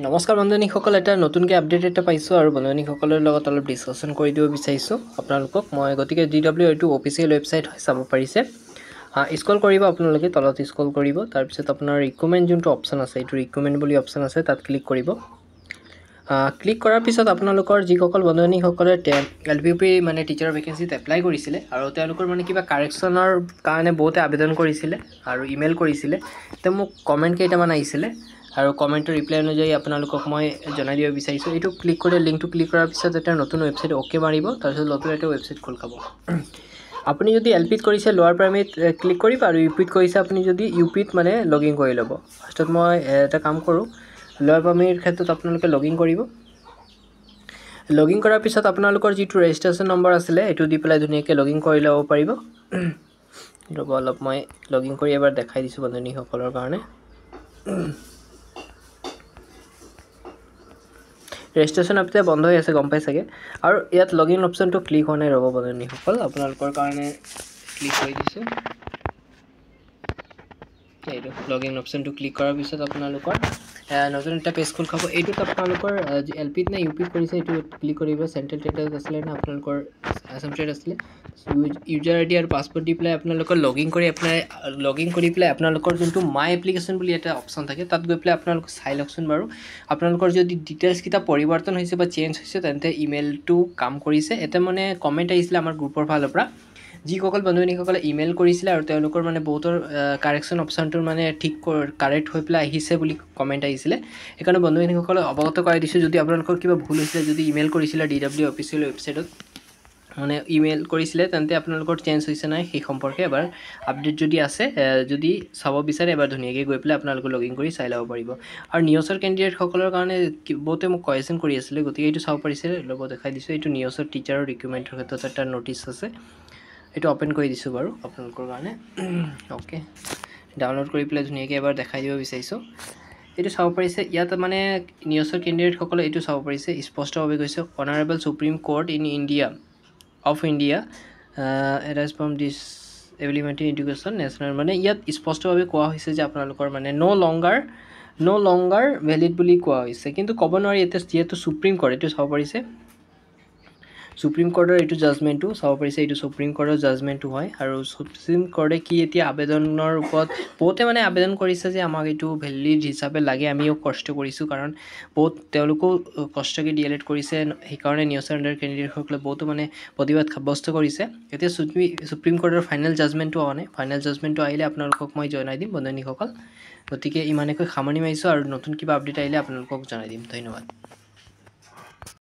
নমস্কাৰ বন্ধুসকল, এটা নতুনকৈ আপডেট এটা পাইছোঁ আৰু বন্ধুসকলৰ লগত অলপ ডিছকাশ্যন কৰি দিব বিচাৰিছোঁ আপোনালোকক মই। গতিকে DW এইটো অফিচিয়েল ৱেবছাইট হয়, চাব পাৰিছে। স্ক্ৰল কৰিব আপোনালোকে, তলত স্ক্ৰল কৰিব। তাৰপিছত আপোনাৰ ৰিকমেণ্ড যোনটো অপশ্যন আছে, এইটো ৰিকমেণ্ড বুলি অপশ্যন আছে, তাত ক্লিক কৰিব। ক্লিক কৰাৰ পিছত আপোনালোকৰ যিসকল বন্ধুসকলে LPUP মানে টিচাৰ ভেকেঞ্চিত এপ্লাই কৰিছিলে আৰু তেওঁলোকৰ মানে কিবা কাৰেকশ্যনৰ কাৰণে বহুতে আবেদন কৰিছিলে আৰু ইমেইল কৰিছিলে, তেতিয়া মোক কমেণ্ট কেইটামান আহিছিলে আৰু কমেণ্টৰ ৰিপ্লাই অনুযায়ী আপোনালোকক মই জনাই দিব বিচাৰিছোঁ। এইটো ক্লিক কৰি লিংকটো ক্লিক কৰাৰ পিছত এটা নতুন ৱেবছাইট অ'কে মাৰিব, তাৰপিছত নতুন এটা ৱেবছাইট খোল খাব। আপুনি যদি LPত কৰিছে লোৱাৰ প্ৰাইমেৰীত ক্লিক কৰিব আৰু UPত কৰিছে আপুনি যদি UPত মানে লগ ইন কৰি ল'ব। ফাৰ্ষ্টত মই এটা কাম কৰোঁ, লোৱাৰ প্ৰাইমেৰীৰ ক্ষেত্ৰত আপোনালোকে লগ ইন কৰিব। লগ ইন কৰাৰ পিছত আপোনালোকৰ যিটো ৰেজিষ্ট্ৰেশ্যন নম্বৰ আছিলে এইটো দি পেলাই ধুনীয়াকৈ লগ ইন কৰি ল'ব পাৰিব। ৰ'ব অলপ মই লগ ইন কৰি এবাৰ দেখাই দিছোঁ বন্ধুসকলৰ কাৰণে। ৰেজিষ্ট্ৰেশ্যন এতিয়া বন্ধ হৈ আছে, গম পাই চাগে। আৰু ইয়াত লগ ইন অপশ্যনটো ক্লিক হোৱা নাই, ৰ'ব বন্ধুসকল, আপোনালোকৰ কাৰণে ক্লিক কৰি দিছোঁ। এইটো লগ ইন অপশ্যনটো ক্লিক কৰাৰ পিছত আপোনালোকৰ নতুন এটা পেজ খোল খাব। এইটোত আপোনালোকৰ LPত নে UPত কৰিছে এইটো ক্লিক কৰিব। চেণ্ট্ৰেল টেটাছ আছিলে নে আপোনালোকৰ আছাম ষ্টেট আছিলে, ইউজাৰ ID আৰু পাছৱৰ্ড দি পেলাই আপোনালোকৰ লগ ইন কৰি পেলাই আপোনালোকৰ যোনটো মাই এপ্লিকেশ্যন বুলি এটা অপশ্যন থাকে, তাত গৈ পেলাই আপোনালোকে চাই লওকচোন বাৰু। আপোনালোকৰ যদি ডিটেইলছকেইটা পৰিৱৰ্তন হৈছে বা চেঞ্জ হৈছে, তেন্তে ইমেইলটো কাম কৰিছে। এটা মানে কমেণ্ট আহিছিলে আমাৰ গ্ৰুপৰ ফালৰ পৰা, যিসকল বন্ধুসকলে ইমেইল কৰিছিলে আৰু তেওঁলোকৰ মানে বহুতৰ কাৰেকশ্যন অপশ্যনটোৰ মানে কাৰেক্ট হৈ পেলাই আহিছে বুলি কমেণ্ট আহিছিলে। সেইকাৰণে বন্ধুসকলে অৱগত কৰাই দিছোঁ, যদি আপোনালোকৰ কিবা ভুল হৈছিলে, যদি ইমেইল কৰিছিলে DW অফিচিয়েল ৱেবছাইটত মানে ইমেইল কৰিছিলে, তেন্তে আপোনালোকৰ চেঞ্জ হৈছে নাই সেই সম্পৰ্কে এবাৰ আপডেট যদি আছে, যদি চাব বিচাৰে এবাৰ ধুনীয়াকৈ গৈ পেলাই আপোনালোকে লগ ইন কৰি চাই ল'ব পাৰিব। আৰু নিউজৰ কেণ্ডিডেটসকলৰ কাৰণে বহুতে মোক কুৱেশ্যন কৰি আছিলে, গতিকে এইটো চাব পাৰিছে, ল'ব দেখাই দিছোঁ। এইটো নিউজৰ টিচাৰৰ ৰিক্ৰুইটমেণ্টৰ ক্ষেত্ৰত এটা ন'টিছ আছে, এইটো অ'পেন কৰি দিছোঁ বাৰু আপোনালোকৰ কাৰণে। অ'কে, ডাউনলোড কৰি পেলাই ধুনীয়াকৈ এবাৰ দেখাই দিব বিচাৰিছোঁ। এইটো চাব পাৰিছে, ইয়াত মানে নিউজৰ কেণ্ডিডেটসকলে এইটো চাব পাৰিছে, স্পষ্টভাৱে কৈছে, honourable Supreme Court in India arise from this elementary education national, মানে ইয়াত স্পষ্টভাৱে কোৱা হৈছে যে আপোনালোকৰ মানে ন' লংগাৰ ভেলিড বুলি কোৱা হৈছে, কিন্তু ক'ব নোৱাৰি এতিয়া যিহেতু সুপ্ৰিম কোৰ্ট, এইটো চাব পাৰিছে সুপ্ৰিম কোৰ্টৰ এইটো জাজমেণ্টটো চাব পাৰিছে, এইটো সুপ্ৰিম কোৰ্টৰ জাজমেণ্টটো হয়। আৰু সুপ্ৰিম কোৰ্টে কি এতিয়া আবেদনৰ ওপৰত বহুতে মানে আবেদন কৰিছে যে আমাক এইটো ভেলিড হিচাপে লাগে, আমিও কষ্ট কৰিছোঁ, কাৰণ তেওঁলোকেও কষ্টকৈ DLED কৰিছে, সেইকাৰণে নিউজৰ আণ্ডাৰ কেণ্ডিডেটসকলে বহুতো মানে প্ৰতিবাদ সাব্যস্ত কৰিছে। এতিয়া সুপ্ৰিম কোৰ্টৰ ফাইনেল জাজমেণ্টটো অহা নাই, ফাইনেল জাজমেণ্টটো আহিলে আপোনালোকক মই জনাই দিম বন্ধুসকল। গতিকে ইমানকৈ সামৰণি মাৰিছোঁ, আৰু নতুন কিবা আপডেট আহিলে আপোনালোকক জনাই দিম। ধন্যবাদ।